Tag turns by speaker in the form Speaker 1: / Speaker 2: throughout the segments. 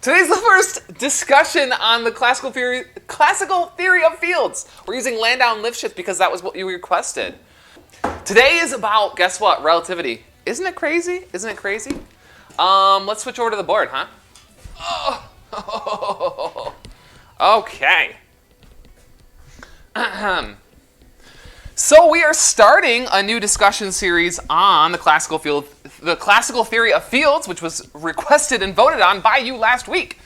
Speaker 1: Today's the first discussion on the classical theory of fields. We're using Landau and Lifshitz because that was what you requested. Today is about, guess what, relativity. Isn't it crazy? Isn't it crazy? Let's switch over to the board, huh? Oh. Okay. So we are starting a new discussion series on the classical theory of fields, which was requested and voted on by you last week.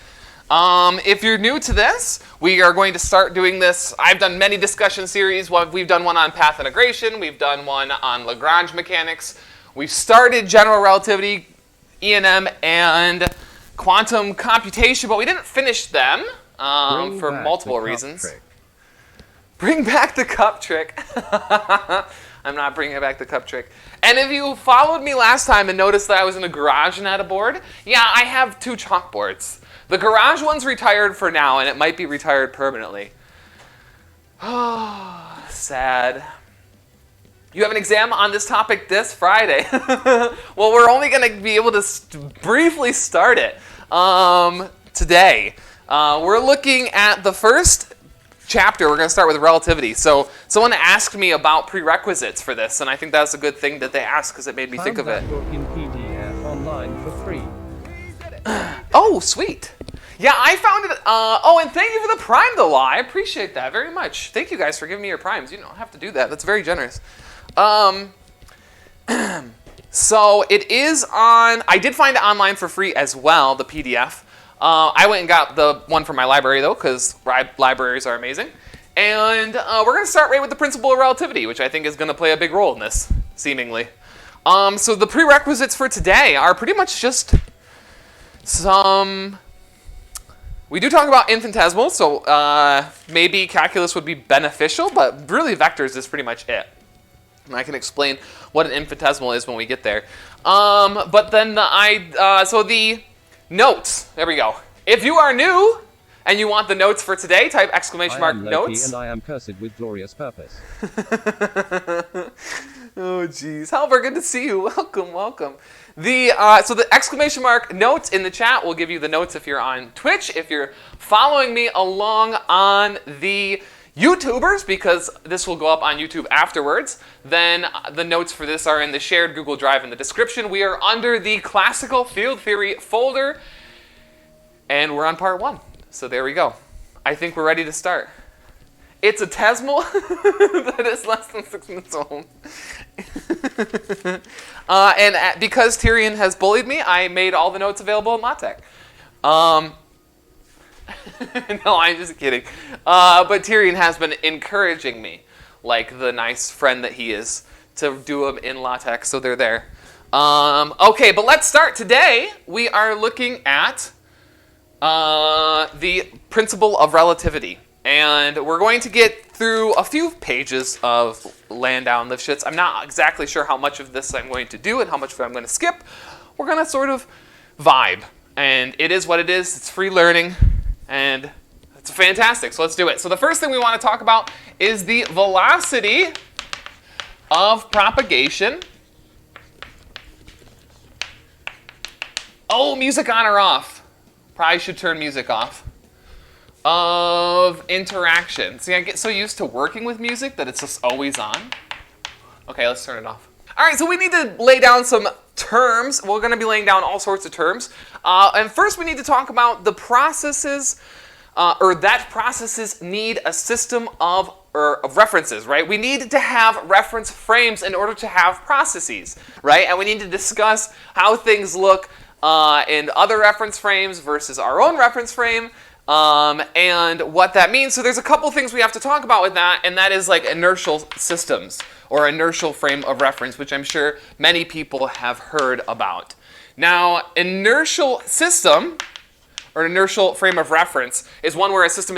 Speaker 1: If you're new to this, we are going to start doing this. I've done many discussion series. We've done one on path integration. We've done one on Lagrange mechanics. We've started general relativity, E&M, and quantum computation, but we didn't finish them for multiple reasons. Bring back the cup trick. I'm not bringing back the cup trick. And if you followed me last time and noticed that I was in a garage and had a board, yeah, I have two chalkboards. The garage one's retired for now, and it might be retired permanently. Oh, sad. You have an exam on this topic this Friday. Well, we're only going to be able to briefly start it today. We're looking at the first chapter. We're going to start with relativity. So someone asked me about prerequisites for this, and I think that's a good thing that they asked because it made me think of it.
Speaker 2: Book in PDF online for free.
Speaker 1: Oh, sweet. Yeah, I found it. Oh, and thank you for the Prime, though, Law. I appreciate that very much. Thank you guys for giving me your Primes. You don't have to do that. That's very generous. So it is on. I did find it online for free as well, the PDF. I went and got the one from my library, though, because libraries are amazing. And we're going to start right with the principle of relativity, which I think is going to play a big role in this, seemingly. So the prerequisites for today are pretty much just some. We do talk about infinitesimals, so maybe calculus would be beneficial, but really vectors is pretty much it. And I can explain what an infinitesimal is when we get there. But then so the notes. There we go. If you are new and you want the notes for today, type exclamation mark notes.
Speaker 2: And I am cursed with glorious purpose.
Speaker 1: Oh, geez. Halvar, good to see you. Welcome, welcome. So the exclamation mark notes in the chat will give you the notes if you're on Twitch. If you're following me along on the YouTubers, because this will go up on YouTube afterwards, then the notes for this are in the shared Google Drive in the description. We are under the classical field theory folder, and we're on part 1. So there we go. I think we're ready to start. It's a tesimal that is less than 6 minutes old. And because Tyrion has bullied me, I made all the notes available in LaTeX. No, I'm just kidding. But Tyrion has been encouraging me, like the nice friend that he is, to do them in LaTeX, so they're there. Okay, but let's start. Today, we are looking at the principle of relativity. And we're going to get through a few pages of Landau and Lifshitz. I'm not exactly sure how much of this I'm going to do and how much of it I'm going to skip. We're going to sort of vibe. And it is what it is. It's free learning. And it's fantastic. So let's do it. So the first thing we want to talk about is the velocity of propagation. Oh, music on or off? Probably should turn music off. Of interaction. See, I get so used to working with music that it's just always on. Okay, let's turn it off. All right, so we need to lay down some terms. We're going to be laying down all sorts of terms. And first we need to talk about the processes, or that processes need a system of references, right? We need to have reference frames in order to have processes, right? And we need to discuss how things look in other reference frames versus our own reference frame. And what that means. So there's a couple things we have to talk about with that, and that is like inertial systems or inertial frame of reference, which I'm sure many people have heard about. Now, inertial system or inertial frame of reference is one where a system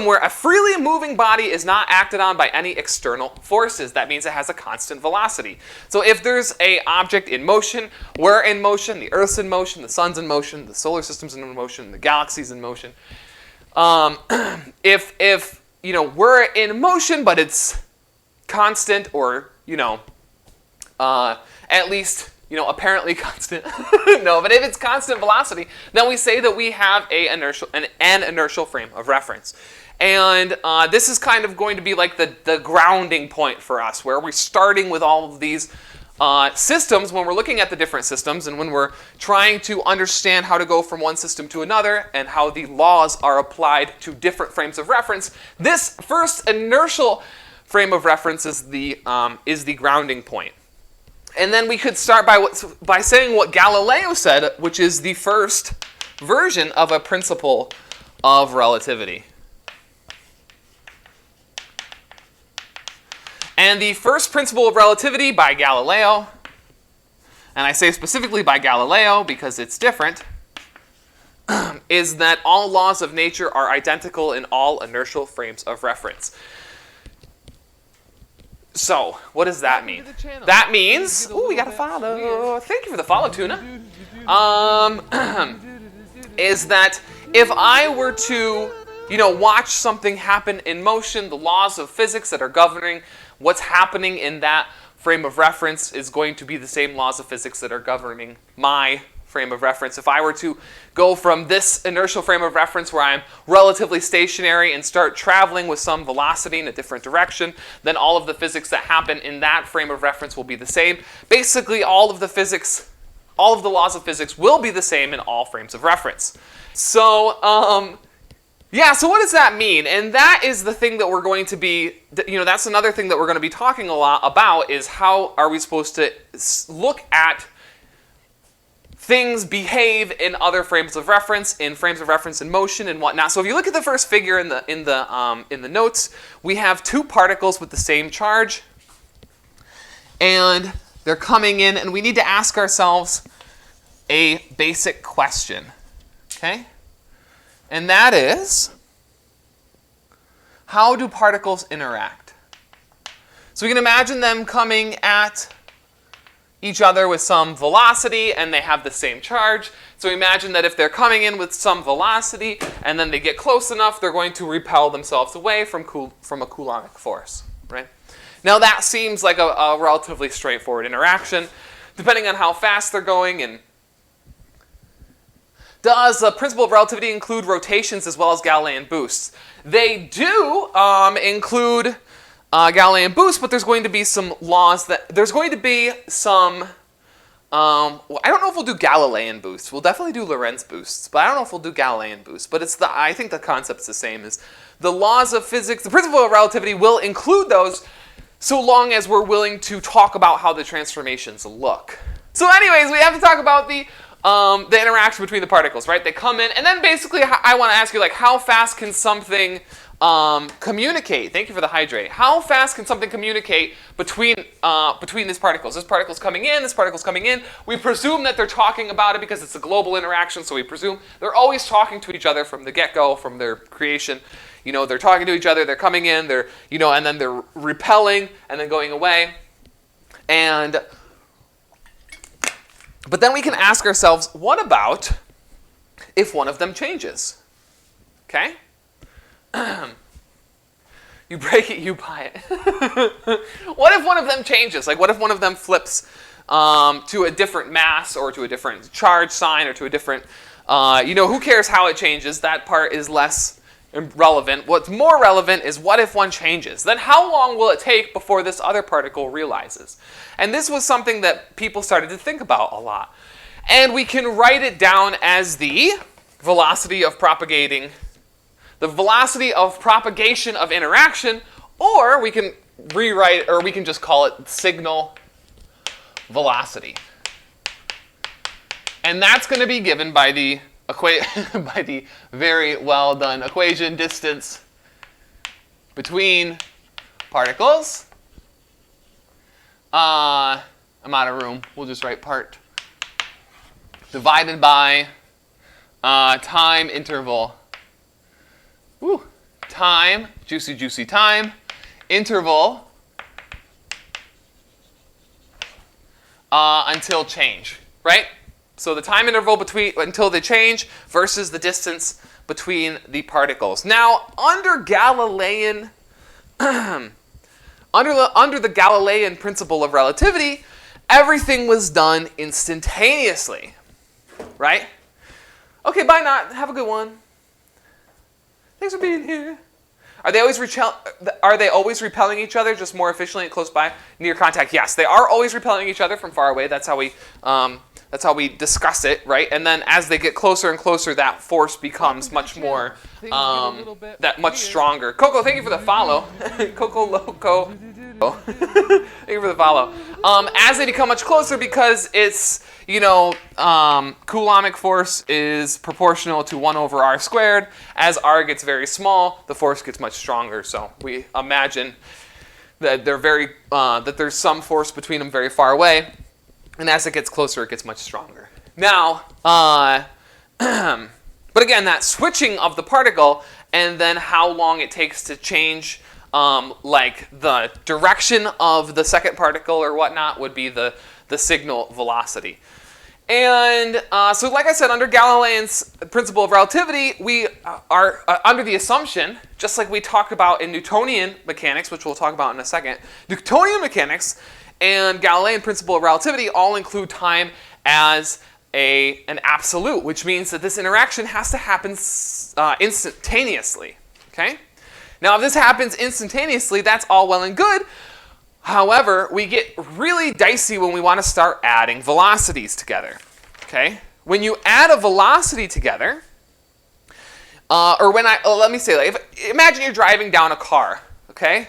Speaker 1: where a freely moving body is not acted on by any external forces. That means it has a constant velocity. So if there's an object in motion, we're in motion, the Earth's in motion, the Sun's in motion, the solar system's in motion, the galaxy's in motion. If we're in motion, but it's constant or at least apparently constant. No, but if it's constant velocity, then we say that we have an inertial frame of reference. And this is kind of going to be like the grounding point for us, where we're starting with all of these systems when we're looking at the different systems and when we're trying to understand how to go from one system to another and how the laws are applied to different frames of reference. This first inertial frame of reference is the grounding point. And then we could start by saying what Galileo said, which is the first version of a principle of relativity. And the first principle of relativity by Galileo, and I say specifically by Galileo because it's different, is that all laws of nature are identical in all inertial frames of reference. So, what does that mean? That means, ooh, we got a follow. Thank you for the follow, Tuna. Is that if I were to, watch something happen in motion, the laws of physics that are governing what's happening in that frame of reference is going to be the same laws of physics that are governing my frame of reference. If I were to go from this inertial frame of reference where I'm relatively stationary and start traveling with some velocity in a different direction, then all of the physics that happen in that frame of reference will be the same. Basically, all of the laws of physics will be the same in all frames of reference. So, so what does that mean? And that is the thing that we're going to be, that's another thing that we're going to be talking a lot about, is how are we supposed to look at things behave in other frames of reference, in frames of reference in motion and whatnot. So if you look at the first figure in the notes, we have two particles with the same charge, and they're coming in, and we need to ask ourselves a basic question, okay? And that is, how do particles interact? So we can imagine them coming at each other with some velocity, and they have the same charge. So imagine that if they're coming in with some velocity, and then they get close enough, they're going to repel themselves away from a Coulombic force, right? Now that seems like a relatively straightforward interaction, depending on how fast they're going. And does the principle of relativity include rotations as well as Galilean boosts? They do include Galilean boosts, but there's going to be some laws there's going to be some, I don't know if we'll do Galilean boosts. We'll definitely do Lorentz boosts, but I don't know if we'll do Galilean boosts. But I think the concept's the same. As the laws of physics, the principle of relativity will include those, so long as we're willing to talk about how the transformations look. So anyways, we have to talk about the interaction between the particles, right? They come in, and then basically I want to ask you, how fast can something communicate? Thank you for the hydrate. How fast can something communicate between these particles? This particle's coming in, this particle's coming in. We presume that they're talking about it because it's a global interaction, so we presume they're always talking to each other from the get-go, from their creation. They're talking to each other, they're coming in, they're, and then they're repelling and then going away. But then we can ask ourselves, what about if one of them changes? Okay? You break it, you buy it. What if one of them changes? What if one of them flips to a different mass or to a different charge sign or to a different, who cares how it changes? That part is less relevant. What's more relevant is what if one changes? Then how long will it take before this other particle realizes? And this was something that people started to think about a lot. And we can write it down as the velocity of propagation of interaction, or we can rewrite, or we can just call it signal velocity. And that's going to be given by the by the very well done equation, distance between particles. I'm out of room. We'll just write part divided by time interval. Woo. Time, juicy time, interval until change, right? So the time interval until they change versus the distance between the particles. Now, under the Galilean principle of relativity, everything was done instantaneously, right? Okay, bye, Not. Have a good one. Thanks for being here. Are they always repelling each other just more efficiently and close by? Near contact, yes. They are always repelling each other from far away. That's how we discuss it, right? And then as they get closer and closer, that force becomes much more, much stronger. Coco, thank you for the follow. Coco Loco. Thank you for the follow. As they become much closer, because it's, Coulombic force is proportional to 1 over r squared. As r gets very small, the force gets much stronger. So we imagine that that there's some force between them very far away, and as it gets closer, it gets much stronger. Now, but again, that switching of the particle and then how long it takes to change like the direction of the second particle or whatnot would be the signal velocity. And so like I said, under Galilean's principle of relativity, we are under the assumption, just like we talked about in Newtonian mechanics, which we'll talk about in a second, Newtonian mechanics and Galilean principle of relativity all include time as an absolute, which means that this interaction has to happen instantaneously. Okay? Now, if this happens instantaneously, that's all well and good. However, we get really dicey when we want to start adding velocities together. Okay? When you add a velocity together, or when let me say, imagine you're driving down a car, okay?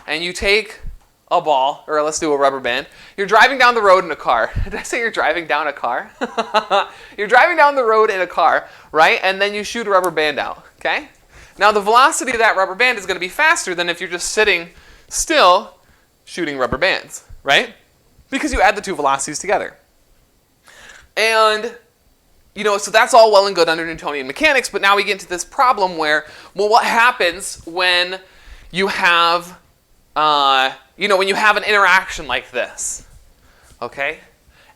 Speaker 1: And you take a ball, or let's do a rubber band. You're driving down the road in a car. Did I say you're driving down a car? You're driving down the road in a car, right? And then you shoot a rubber band out, okay? Now, the velocity of that rubber band is going to be faster than if you're just sitting still shooting rubber bands, right? Because you add the two velocities together. And, so that's all well and good under Newtonian mechanics, but now we get into this problem where, well, what happens when you have, when you have an interaction like this, okay?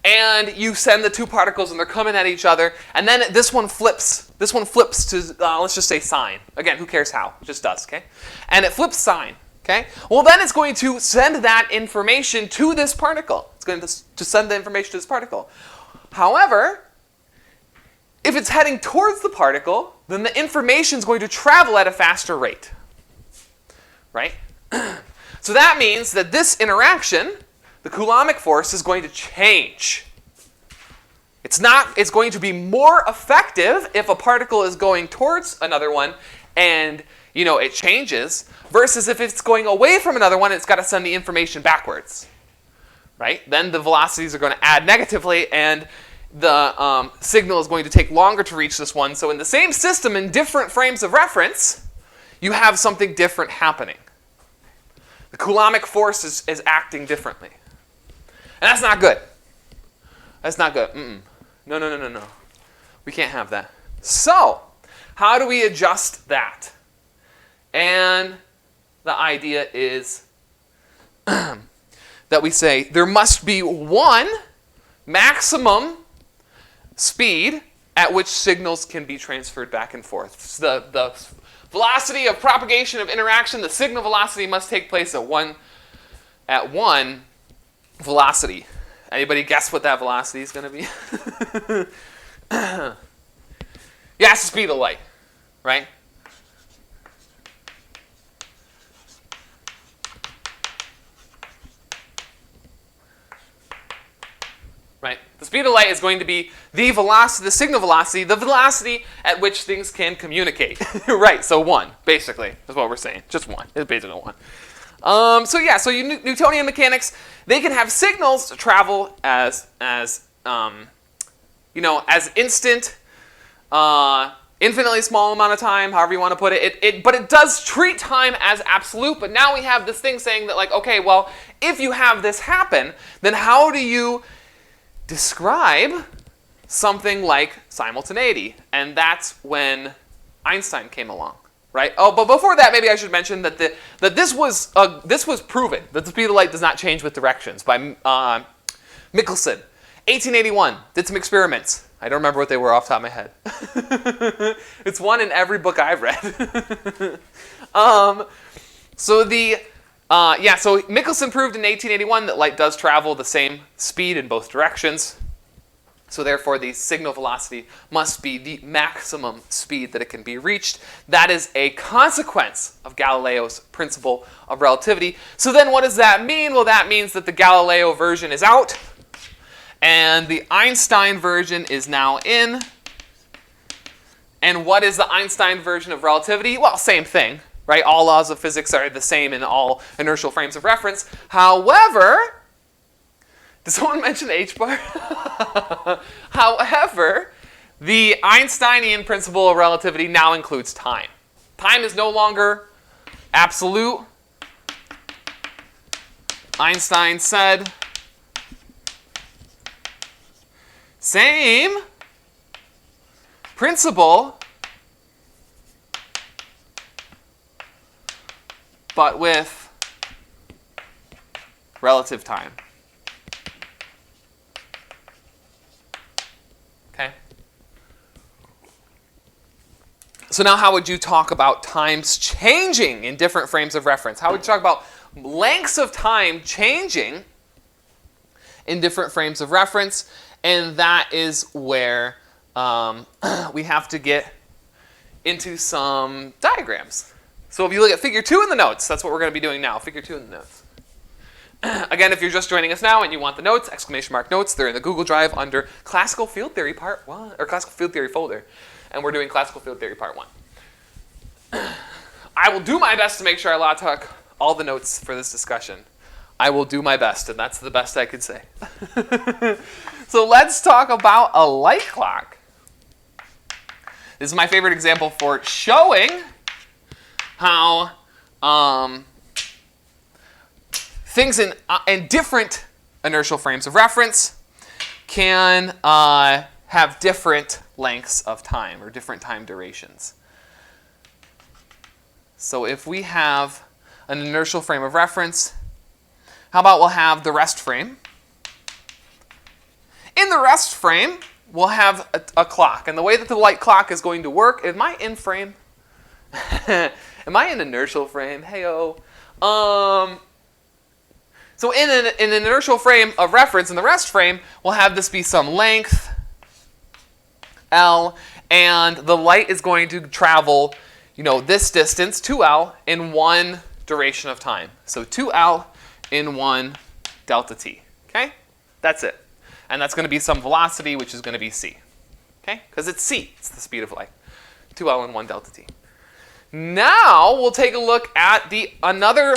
Speaker 1: And you send the two particles and they're coming at each other, and then this one flips to, let's just say sine. Again, who cares how? It just does, okay? And it flips sine. Okay? Well, then it's going to send that information to this particle. It's going to send the information to this particle. However, if it's heading towards the particle, then the information is going to travel at a faster rate. Right? So that means that this interaction, the Coulombic force, is going to change. It's going to be more effective if a particle is going towards another one and it changes, versus if it's going away from another one, it's got to send the information backwards, right? Then the velocities are going to add negatively, and the signal is going to take longer to reach this one. So in the same system, in different frames of reference, you have something different happening. The Coulombic force is acting differently. And that's not good. That's not good. No. We can't have that. So, how do we adjust that? And the idea is that we say there must be one maximum speed at which signals can be transferred back and forth. So the velocity of propagation of interaction, the signal velocity must take place at one velocity. Anybody guess what that velocity is going to be? Yeah, it's the speed of light, right? Right? The speed of light is going to be the velocity, the signal velocity, the velocity at which things can communicate. Right, so 1, basically, is what we're saying. Just 1. It's basically 1. So Newtonian mechanics, they can have signals travel as instant, infinitely small amount of time, however you want to put it. But it does treat time as absolute, but now we have this thing saying that, like, okay, well, if you have this happen, then how do you describe something like simultaneity? And that's when Einstein came along, right? Oh, but before that, maybe I should mention that this was proven, that the speed of light does not change with directions by Michelson, 1881. Did some experiments. I don't remember what they were off the top of my head. It's one in every book I've read. So the Yeah, so Michelson proved in 1881 that light does travel the same speed in both directions. So therefore, the signal velocity must be the maximum speed that it can be reached. That is a consequence of Galileo's principle of relativity. So then what does that mean? Well, that means that the Galileo version is out, and the Einstein version is now in. And what is the Einstein version of relativity? Well, same thing, right? All laws of physics are the same in all inertial frames of reference. However, did someone mention h-bar? However, the Einsteinian principle of relativity now includes time. Time is no longer absolute. Einstein said, same principle, but with relative time. Okay? So now how would you talk about times changing in different frames of reference? How would you talk about lengths of time changing in different frames of reference? And that is where we have to get into some diagrams. So if you look at figure 2 in the notes, that's what we're going to be doing now, figure 2 in the notes. Again, if you're just joining us now and you want the notes, exclamation mark notes, they're in the Google Drive under Classical Field Theory Part 1, or Classical Field Theory folder. And we're doing Classical Field Theory Part 1. I will do my best to make sure I took all the notes for this discussion. I will do my best, and that's the best I could say. So let's talk about a light clock. This is my favorite example for showing how things in different inertial frames of reference can have different lengths of time or different time durations. So if we have an inertial frame of reference, how about we'll have the rest frame? In the rest frame, we'll have a clock. And the way that the light clock is going to work, am I in frame? Am I in inertial frame? Hey-oh. So in an inertial frame of reference, in the rest frame, we'll have this be some length, L, and the light is going to travel, this distance, 2L, in one duration of time. So 2L in one delta t. Okay? That's it. And that's going to be some velocity, which is going to be c. Okay? Because it's c. It's the speed of light. 2L in one delta t. Now we'll take a look at another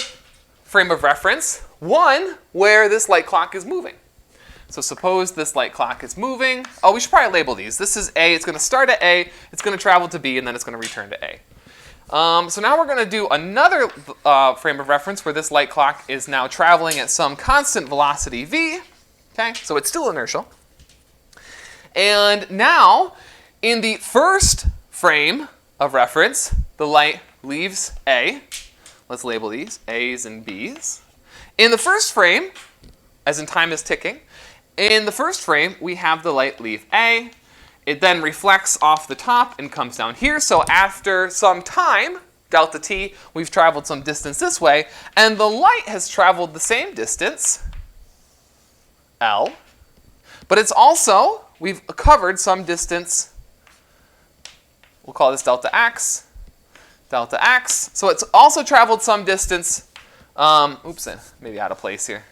Speaker 1: frame of reference, one where this light clock is moving. So suppose this light clock is moving. Oh, we should probably label these. This is A. It's going to start at A. It's going to travel to B, and then it's going to return to A. So now we're going to do another frame of reference where this light clock is now traveling at some constant velocity v. Okay, so it's still inertial. And now, in the first frame of reference, the light leaves A. Let's label these A's and B's. In the first frame, as in time is ticking, in the first frame, we have the light leave A. It then reflects off the top and comes down here. So after some time, delta t, we've traveled some distance this way, and the light has traveled the same distance, L, but it's also, we've covered some distance, we'll call this delta x. So it's also traveled some distance, oops, maybe out of place here,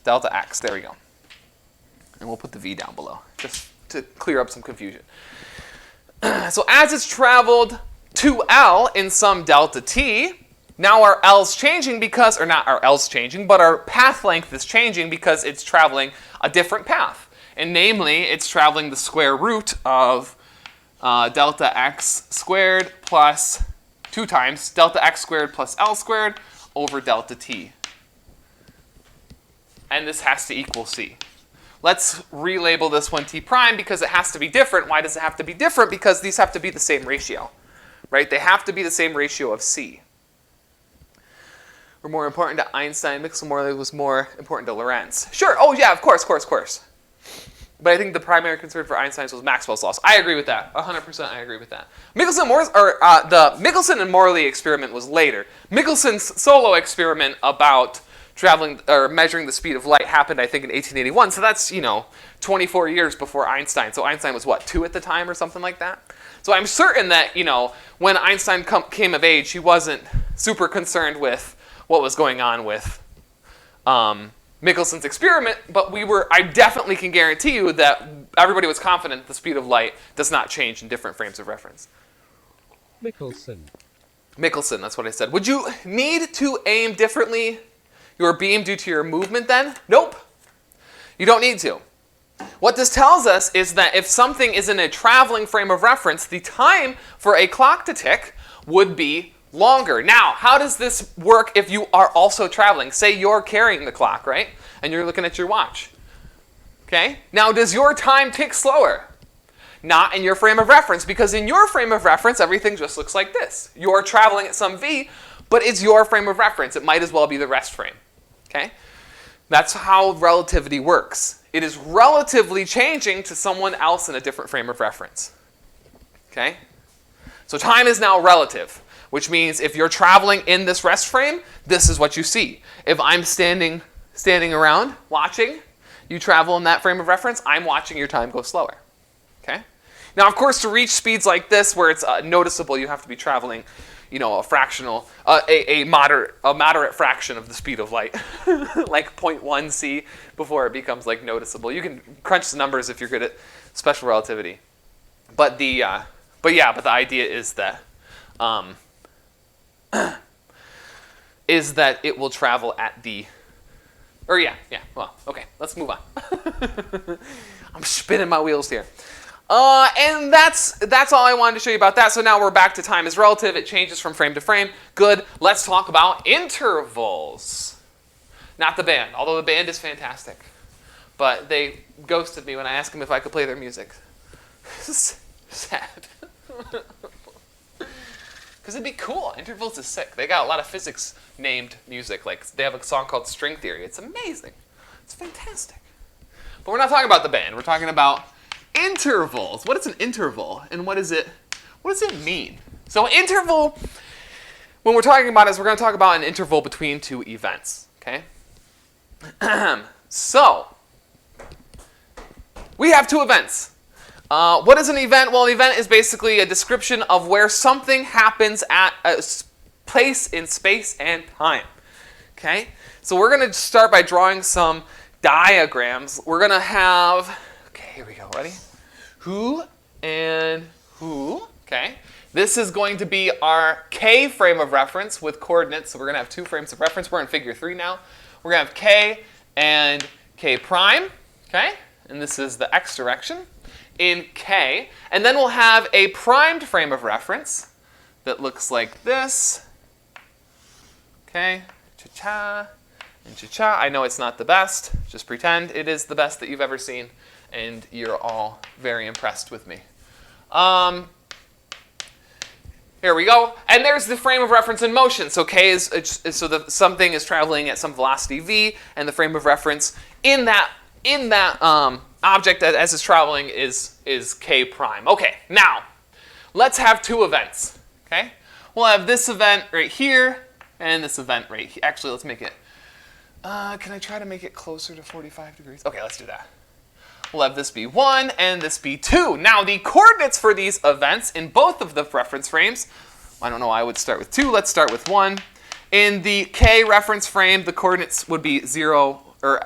Speaker 1: delta x, there we go. And we'll put the v down below, just to clear up some confusion. So as it's traveled 2L in some delta t, now our L's changing because, or not our L's changing, but our path length is changing because it's traveling a different path. And namely, it's traveling the square root of delta x squared plus 2 times delta x squared plus L squared over delta t. And this has to equal c. Let's relabel this one t prime because it has to be different. Why does it have to be different? Because these have to be the same ratio, right? They have to be the same ratio of c. Were more important to Einstein. Michelson was more important to Lorentz. Sure. Oh, yeah, of course. But I think the primary concern for Einstein's was Maxwell's laws. I agree with that. 100% I agree with that. The Michelson and Morley experiment was later. Michelson's solo experiment about traveling or measuring the speed of light happened, I think, in 1881. So that's, 24 years before Einstein. So Einstein was, 2 at the time or something like that? So I'm certain that, when Einstein came of age, he wasn't super concerned with what was going on with Michelson's experiment, but I definitely can guarantee you that everybody was confident the speed of light does not change in different frames of reference.
Speaker 2: Michelson,
Speaker 1: that's what I said. Would you need to aim differently your beam due to your movement then? Nope. You don't need to. What this tells us is that if something is in a traveling frame of reference, the time for a clock to tick would be longer. Now, how does this work if you are also traveling? Say you're carrying the clock, right? And you're looking at your watch. Okay? Now, does your time tick slower? Not in your frame of reference, because in your frame of reference, everything just looks like this. You're traveling at some v, but it's your frame of reference. It might as well be the rest frame. Okay? That's how relativity works. It is relatively changing to someone else in a different frame of reference. Okay? So time is now relative, which means if you're traveling in this rest frame, this is what you see. If I'm standing around watching you travel in that frame of reference, I'm watching your time go slower. Okay? Now, of course, to reach speeds like this where it's noticeable, you have to be traveling, a moderate fraction of the speed of light, like 0.1 c before it becomes like noticeable. You can crunch the numbers if you're good at special relativity. But the idea is that it will travel at the, well, okay, let's move on. I'm spinning my wheels here. And that's all I wanted to show you about that. So now we're back to time is relative. It changes from frame to frame. Good. Let's talk about intervals. Not the band, although the band is fantastic. But they ghosted me when I asked them if I could play their music. Sad. Because it'd be cool. Intervals is sick. They got a lot of physics named music. Like they have a song called String Theory. It's amazing. It's fantastic. But we're not talking about the band. We're talking about intervals. What is an interval? And what does it mean? So interval, when we're talking about it, we're going to talk about an interval between two events. Okay? So, we have two events. What is an event? Well, an event is basically a description of where something happens at a place in space and time. Okay? So we're going to start by drawing some diagrams. We're going to have, okay, here we go. Ready? Who and who. Okay? This is going to be our K frame of reference with coordinates. So we're going to have two frames of reference. We're in figure 3 now. We're going to have K and K prime. Okay? And this is the X direction in K. And then we'll have a primed frame of reference that looks like this. Okay? Cha-cha and cha-cha. I know it's not the best. Just pretend it is the best that you've ever seen. And you're all very impressed with me. Here we go. And there's the frame of reference in motion. So K is something is traveling at some velocity v, and the frame of reference in that object as it's traveling is K prime. Okay, now let's have two events. Okay, we'll have this event right here and this event right here. Actually, let's make it. Can I try to make it closer to 45 degrees? Okay, let's do that. We'll have this be 1 and this be 2. Now, the coordinates for these events in both of the reference frames, I don't know why I would start with 2. Let's start with 1. In the K reference frame, the coordinates would be 0, or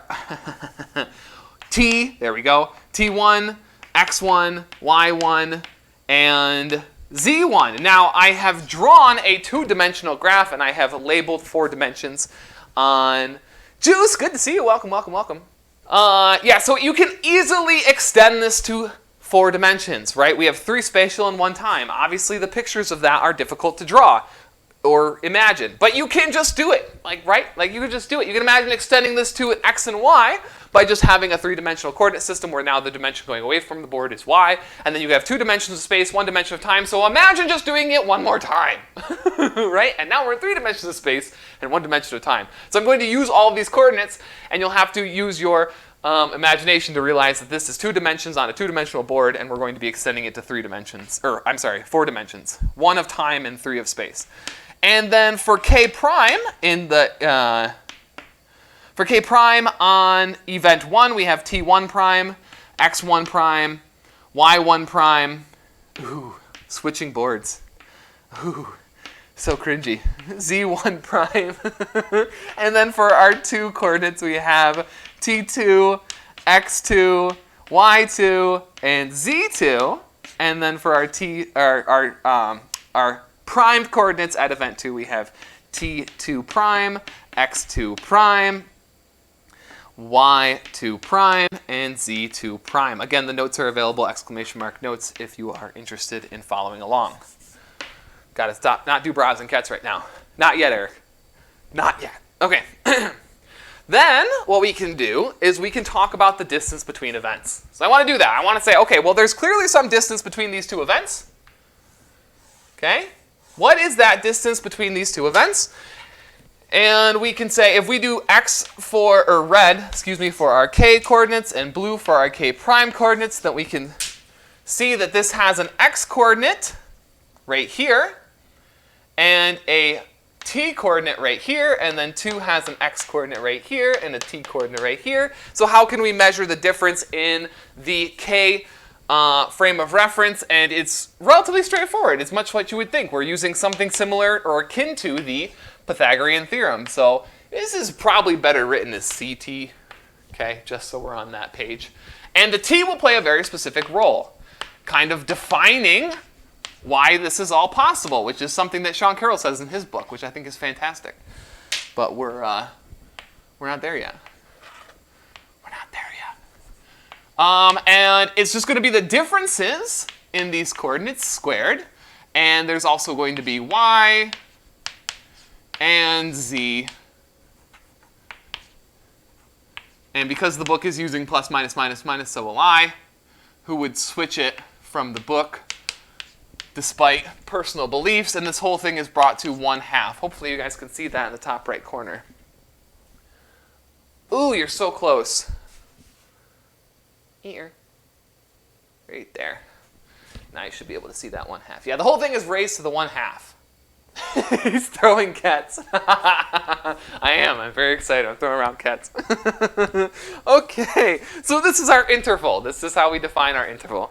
Speaker 1: T, there we go, T1, X1, Y1, and Z1. Now, I have drawn a 2-dimensional graph, and I have labeled 4 dimensions on Juice. Good to see you. Welcome, welcome, welcome. So you can easily extend this to 4 dimensions, right? We have 3 spatial and 1 time. Obviously, the pictures of that are difficult to draw or imagine, but you can just do it, right? You can just do it. You can imagine extending this to an X and Y by just having a 3-dimensional coordinate system where now the dimension going away from the board is Y, and then you have 2 dimensions of space, 1 dimension of time. So imagine just doing it one more time, right? And now we're in 3 dimensions of space and 1 dimension of time. So I'm going to use all of these coordinates, and you'll have to use your imagination to realize that this is 2 dimensions on a 2-dimensional board, and we're going to be extending it to 3 dimensions. Or, I'm sorry, 4 dimensions. 1 of time and 3 of space. And then for K prime in the... for K prime on event 1, we have T1 prime, X1 prime, Y1 prime. Ooh, switching boards. Ooh, so cringy. Z1 prime. And then for our 2 coordinates, we have T2, X2, Y2, and Z2. And then for our primed coordinates at event 2, we have T2 prime, X2 prime, Y2 prime, and Z2 prime. Again, the notes are available, exclamation mark notes, if you are interested in following along. Gotta stop, not do bras and cats right now. Not yet, Eric. Not yet. Okay. Then, what we can do is we can talk about the distance between events. So I want to do that. I want to say, okay, well, there's clearly some distance between these 2 events. Okay? What is that distance between these 2 events? And we can say if we do X for, or red, excuse me, for our K coordinates and blue for our K prime coordinates, then we can see that this has an X coordinate right here and a T coordinate right here, and then 2 has an X coordinate right here and a T coordinate right here. So how can we measure the difference in the K frame of reference? And it's relatively straightforward. It's much what you would think. We're using something similar or akin to the Pythagorean theorem. So this is probably better written as CT, okay, just so we're on that page. And the T will play a very specific role, kind of defining why this is all possible, which is something that Sean Carroll says in his book, which I think is fantastic. But we're not there yet. We're not there yet. And it's just going to be the differences in these coordinates squared. And there's also going to be Y and Z. And because the book is using plus, minus, minus, minus, so will I, who would switch it from the book despite personal beliefs. And this whole thing is brought to 1/2. Hopefully you guys can see that in the top right corner. Ooh, you're so close. Here. Right there. Now you should be able to see that 1/2. Yeah, the whole thing is raised to the 1/2. He's throwing cats. I am. I'm very excited. I'm throwing around cats. Okay, so this is our interval. This is how we define our interval.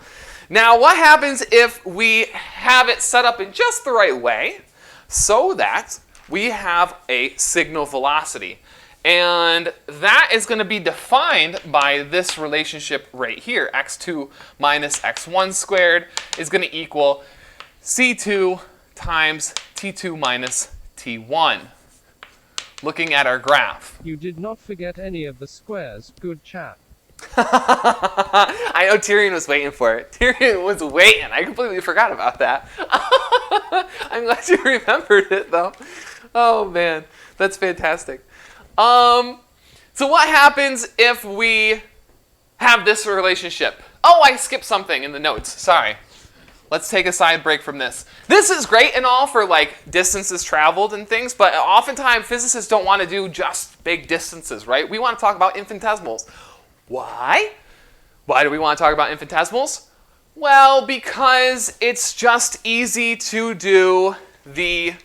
Speaker 1: Now, what happens if we have it set up in just the right way so that we have a signal velocity? And that is going to be defined by this relationship right here. x2 minus x1 squared is going to equal c2 times t2 minus t1. Looking at our graph.
Speaker 2: You did not forget any of the squares. Good chat.
Speaker 1: I know Tyrion was waiting for it. Tyrion was waiting. I completely forgot about that. I'm glad you remembered it, though. Oh, man. That's fantastic. So what happens if we have this relationship? Oh, I skipped something in the notes. Sorry. Let's take a side break from this. This is great and all for like distances traveled and things, but oftentimes physicists don't want to do just big distances, right? We want to talk about infinitesimals. Why? Why do we want to talk about infinitesimals? Well, because it's just easy to do the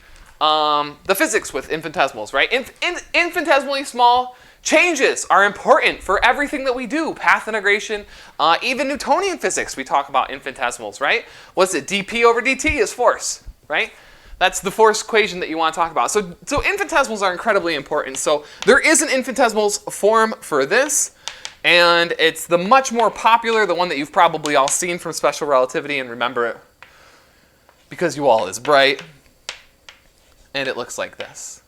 Speaker 1: physics with infinitesimals, right? Infinitesimally small changes are important for everything that we do. Path integration, even Newtonian physics, we talk about infinitesimals, right? What's it? dp over dt is force, right? That's the force equation that you want to talk about. So infinitesimals are incredibly important. So there is an infinitesimals form for this, and it's the much more popular, the one that you've probably all seen from special relativity and remember it because you all is bright. And it looks like this.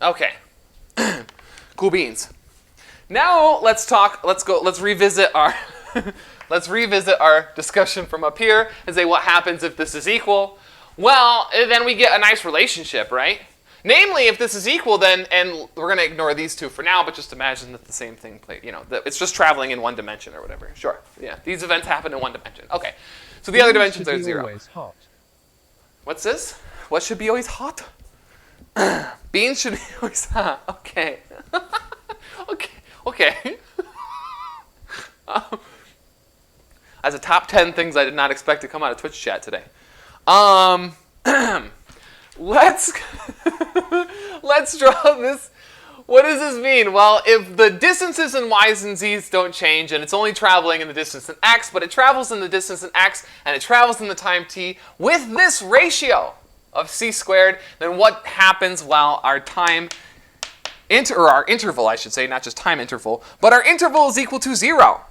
Speaker 1: Okay. Cool beans. Now let's revisit our let's revisit our discussion from up here and say what happens if this is equal. Well, then we get a nice relationship, right? Namely, if this is equal, then, and we're going to ignore these two for now, but just imagine that the same thing, that it's just traveling in one dimension or whatever. Sure, yeah, these events happen in one dimension. Okay, so the other dimensions are 0.
Speaker 2: Always hot.
Speaker 1: What's this? What should be always hot? Beans should be always hot. Okay. Okay. As a top 10 things I did not expect to come out of Twitch chat today. Let's draw this. What does this mean? Well, if the distances in y's and z's don't change, and it's only traveling in the distance in x, but it travels in the distance in x, and it travels in the time t with this ratio of c squared, then what happens while our time our interval, I should say, not just time interval, but our interval is equal to 0,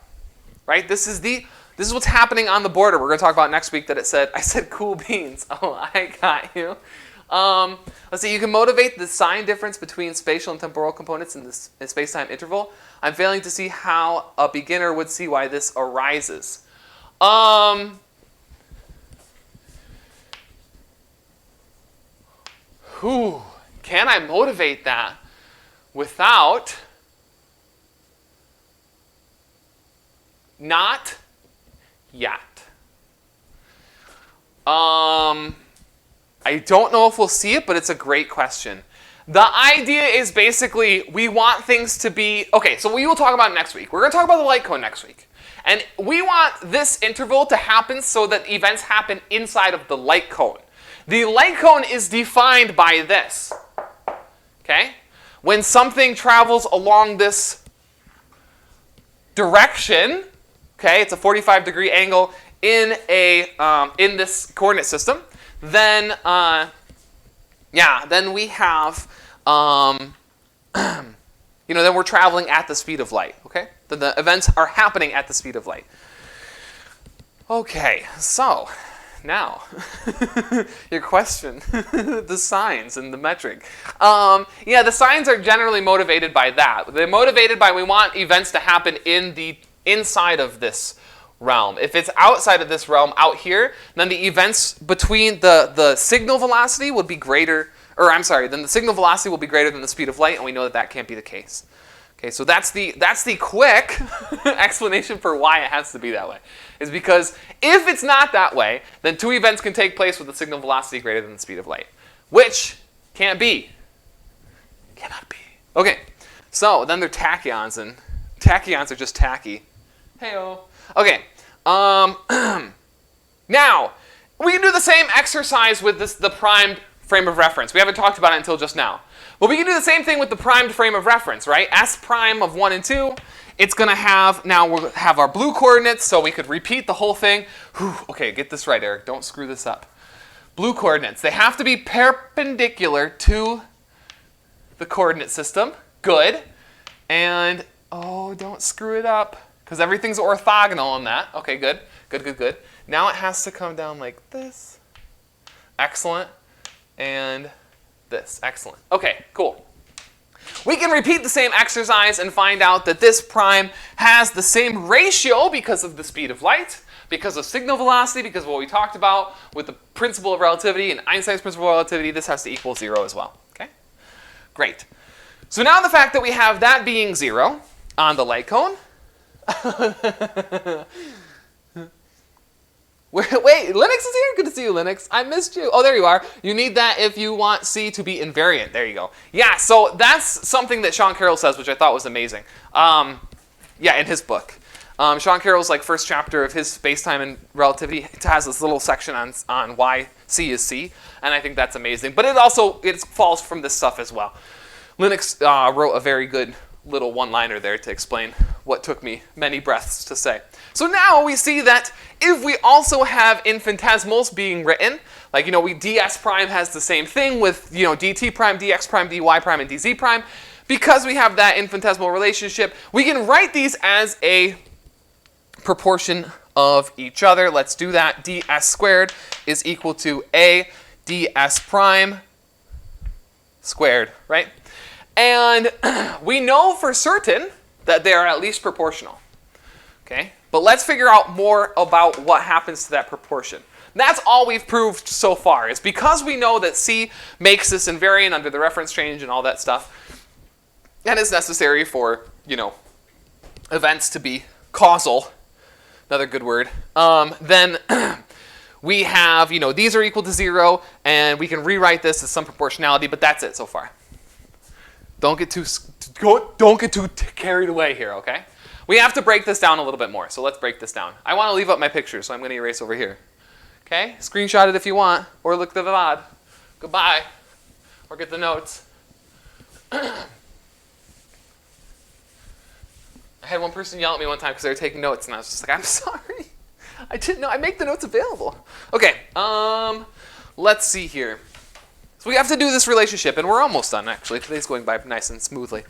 Speaker 1: right? This is what's happening on the border. We're going to talk about next week that I said cool beans. Oh, I got you. Let's see, you can motivate the sign difference between spatial and temporal components in this space-time interval. I'm failing to see how a beginner would see why this arises. Can I motivate that without not yet? I don't know if we'll see it, but it's a great question. The idea is basically we want things to be... Okay, so we will talk about it next week. We're going to talk about the light cone next week. And we want this interval to happen so that events happen inside of the light cone. The light cone is defined by this. Okay? When something travels along this direction, okay, it's a 45-degree angle in this coordinate system, then then we have then we're traveling at the speed of light. Okay, then the events are happening at the speed of light. Okay, so now your question, the signs and the metric. The signs are generally motivated by that. They're motivated by we want events to happen in the inside of this realm. If it's outside of this realm, out here, then the events between the signal velocity would be greater, then the signal velocity will be greater than the speed of light, and we know that that can't be the case. Okay, so that's the quick explanation for why it has to be that way. Is because if it's not that way, then two events can take place with a signal velocity greater than the speed of light, which can't be. Cannot be. Okay, so then they're tachyons, and tachyons are just tacky. Hey-o. Okay, now, we can do the same exercise with the primed frame of reference. We haven't talked about it until just now. But we can do the same thing with the primed frame of reference, right? S prime of 1 and 2, it's going to have, now we'll have our blue coordinates, so we could repeat the whole thing. Whew, okay, get this right, Eric. Don't screw this up. Blue coordinates, they have to be perpendicular to the coordinate system. Good. And, oh, don't screw it up. Because everything's orthogonal on that. Okay, good. Good. Now it has to come down like this. Excellent. And this. Excellent. Okay, cool. We can repeat the same exercise and find out that this prime has the same ratio because of the speed of light, because of signal velocity, because of what we talked about with the principle of relativity and Einstein's principle of relativity. This has to equal 0 as well. Okay? Great. So now the fact that we have that being 0 on the light cone, wait, Linux is here? Good to see you, Linux. I missed you. Oh, there you are. You need that if you want C to be invariant. There you go. Yeah, so that's something that Sean Carroll says, which I thought was amazing. In his book. Sean Carroll's first chapter of his Spacetime and Relativity, it has this little section on why C is C, and I think that's amazing. But it falls from this stuff as well. Linux wrote a very good little one-liner there to explain what took me many breaths to say. So now we see that if we also have infinitesimals being written, ds prime has the same thing with dt prime, dx prime, dy prime, and dz prime. Because we have that infinitesimal relationship, we can write these as a proportion of each other. Let's do that. ds squared is equal to a ds prime squared, right? And we know for certain that they are at least proportional. Okay? But let's figure out more about what happens to that proportion. That's all we've proved so far, is because we know that C makes this invariant under the reference change and all that stuff, and is necessary for, events to be causal, another good word, then we have, these are equal to 0, and we can rewrite this as some proportionality, but that's it so far. Don't get too carried away here, okay? We have to break this down a little bit more, so let's break this down. I want to leave up my picture, so I'm going to erase over here. Okay? Screenshot it if you want, or look at the VOD. Goodbye. Or get the notes. I had one person yell at me one time because they were taking notes, and I was just like, I'm sorry. I didn't know. I make the notes available. Okay, let's see here. So we have to do this relationship, and we're almost done, actually. Today's going by nice and smoothly.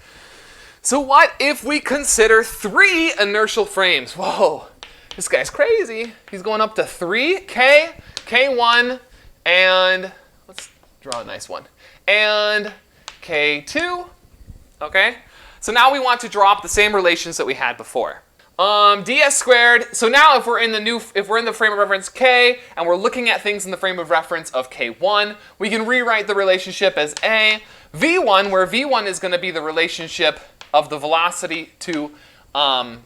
Speaker 1: So what if we consider 3 inertial frames? Whoa, this guy's crazy. He's going up to 3, K, K1, and let's draw a nice one, and K2, okay? So now we want to draw up the same relations that we had before. ds squared, so now if we're in the frame of reference K, and we're looking at things in the frame of reference of K1, we can rewrite the relationship as A, V1, where V1 is going to be the relationship of the velocity to, the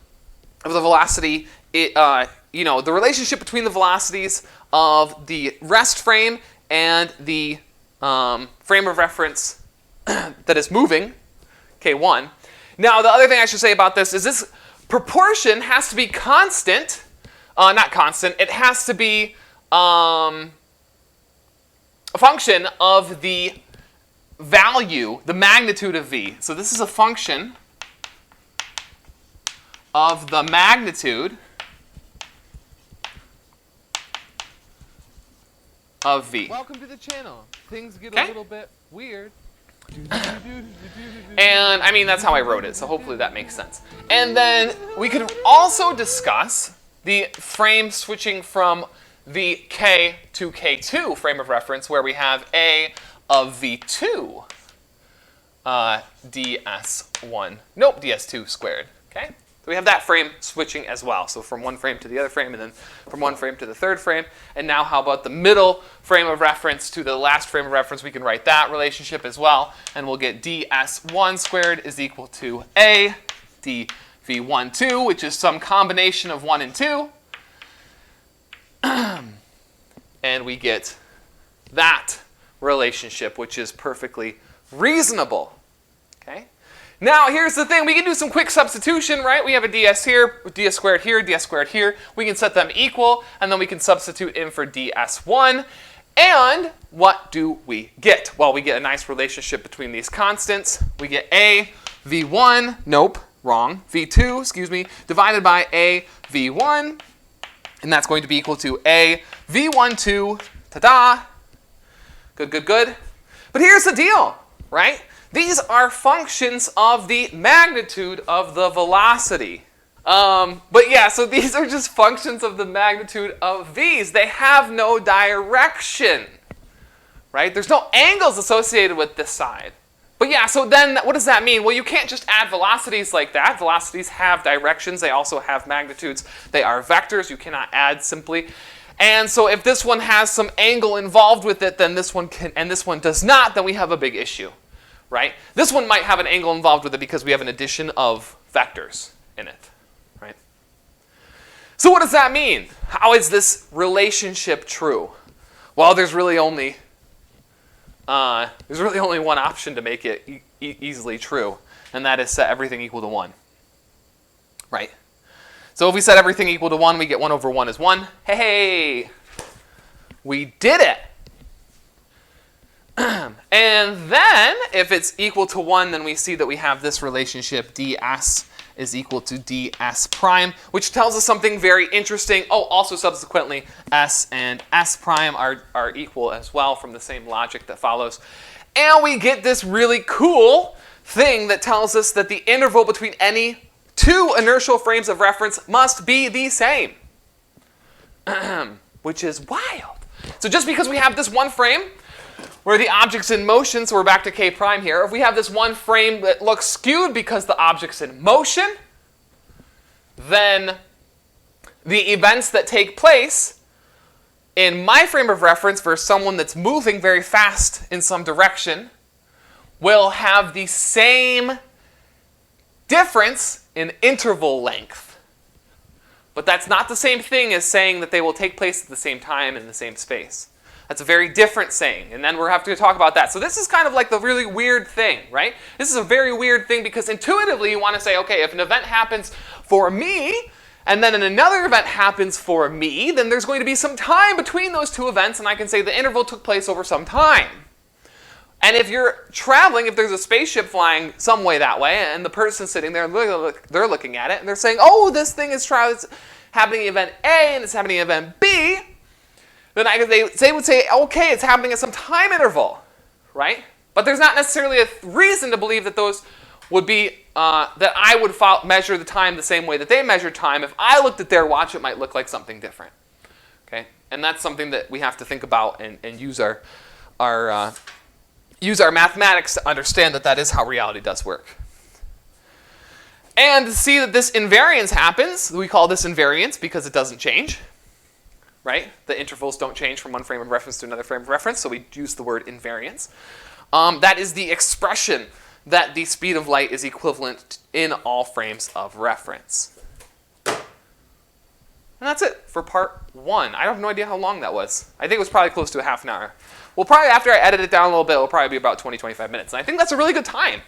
Speaker 1: relationship between the velocities of the rest frame and the frame of reference that is moving, K1. Now, the other thing I should say about this is this proportion has to be constant, not constant, it has to be a function of the value, the magnitude of V. So this is a function of the magnitude of V. Welcome to the channel. Things get a little bit weird. And I mean, that's how I wrote it, so hopefully that makes sense. And then we could also discuss the frame switching from the K to K2 frame of reference, where we have A of V2 ds1, nope, ds2 squared, okay? So we have that frame switching as well. So from one frame to the other frame, and then from one frame to the third frame. And now how about the middle frame of reference to the last frame of reference? We can write that relationship as well. And we'll get ds1 squared is equal to A dv1, 2, which is some combination of 1 and 2. And we get that relationship, which is perfectly reasonable. Okay? Now, here's the thing. We can do some quick substitution, right? We have a ds here, ds squared here, ds squared here. We can set them equal, and then we can substitute in for ds1. And what do we get? Well, we get a nice relationship between these constants. We get a v1, nope, wrong, v2, excuse me, divided by a v1. And that's going to be equal to a v1, 2, ta-da. Good, good, good. But here's the deal, right? These are functions of the magnitude of the velocity. But yeah, so these are just functions of the magnitude of v's. They have no direction, right? There's no angles associated with this side. But yeah, so then what does that mean? Well, you can't just add velocities like that. Velocities have directions. They also have magnitudes. They are vectors. You cannot add simply. And so if this one has some angle involved with it, then this one can, and this one does not, then we have a big issue. Right? This one might have an angle involved with it because we have an addition of vectors in it, right? So what does that mean? How is this relationship true? Well, there's really only one option to make it easily true, and that is set everything equal to 1, right? So if we set everything equal to 1, we get 1 over 1 is 1. Hey, we did it. And then, if it's equal to 1, then we see that we have this relationship ds is equal to ds prime, which tells us something very interesting. Oh, also subsequently, s and s prime are equal as well from the same logic that follows. And we get this really cool thing that tells us that the interval between any two inertial frames of reference must be the same, which is wild. So just because we have this one frame where the object's in motion, so we're back to K prime here. If we have this one frame that looks skewed because the object's in motion, then the events that take place in my frame of reference versus someone that's moving very fast in some direction will have the same difference in interval length, But that's not the same thing as saying that they will take place at the same time in the same space. That's a very different saying, and then we'll have to talk about that. So this is kind of like the really weird thing, right? This is a very weird thing because intuitively you want to say, okay, if an event happens for me, and then another event happens for me, then there's going to be some time between those two events, and I can say the interval took place over some time. And if you're traveling, if there's a spaceship flying some way that way, and the person sitting there, they're looking at it, and they're saying, oh, this thing is happening in event A, and it's happening in event B, then they would say, okay, it's happening at some time interval, right? But there's not necessarily a reason to believe that those would be, that I would measure the time the same way that they measure time. If I looked at their watch, it might look like something different, okay? And that's something that we have to think about and use our mathematics to understand that that is how reality does work. And to see that this invariance happens, we call this invariance because it doesn't change, right? The intervals don't change from one frame of reference to another frame of reference, so we use the word invariance. That is the expression that the speed of light is equivalent in all frames of reference. And that's it for part 1. I have no idea how long that was. I think it was probably close to a half an hour. Well, probably after I edit it down a little bit, it'll probably be about 20, 25 minutes. And I think that's a really good time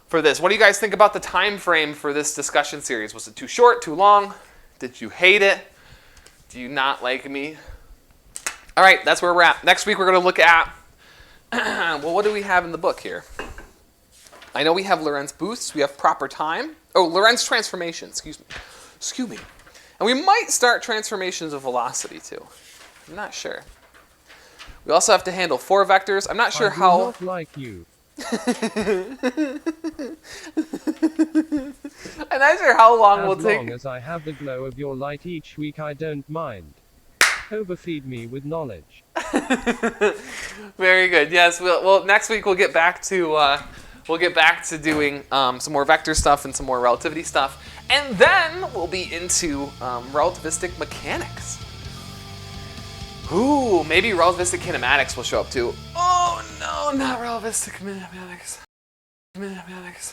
Speaker 1: for this. What do you guys think about the time frame for this discussion series? Was it too short, too long? Did you hate it? Do you not like me? All right, that's where we're at. Next week, we're going to look at, well, what do we have in the book here? I know we have Lorentz boosts. We have proper time. Oh, Lorentz transformation, excuse me. And we might start transformations of velocity, too. I'm not sure. We also have to handle 4 vectors. I'm not sure how...
Speaker 2: I do not like you.
Speaker 1: I'm not sure how long we'll take.
Speaker 2: As long as I have the glow of your light each week, I don't mind. Overfeed me with knowledge.
Speaker 1: Very good. Yes. Well, next week we'll get back to doing some more vector stuff and some more relativity stuff, and then we'll be into relativistic mechanics. Ooh, maybe relativistic kinematics will show up too. Oh no, not relativistic mathematics. Mathematics.